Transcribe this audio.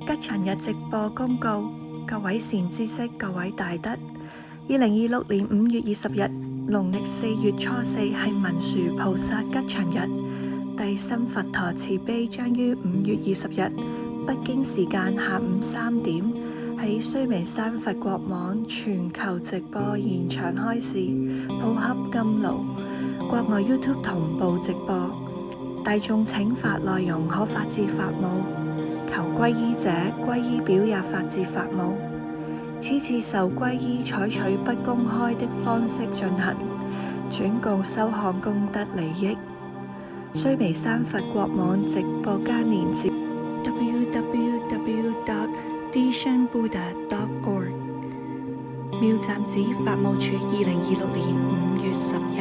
吉祥日直播公告，各位善知識、各位大德，2026年5月20日，農曆4月初4係文殊菩薩吉祥日，第新佛陀慈悲將於5月20日北京時間下午3點喺須彌山佛國網全球直播現場開示，普洽甘露，國外 YouTube 同步直播，大眾請法內容可發自法母，求皈依者皈依表也發自法母。此次受皈依採取不公開的方式進行，轉告收看功德利益。須彌山佛國網直播間連接 www.deshanbuddha.org。妙暫寺法務處2026年5月10日。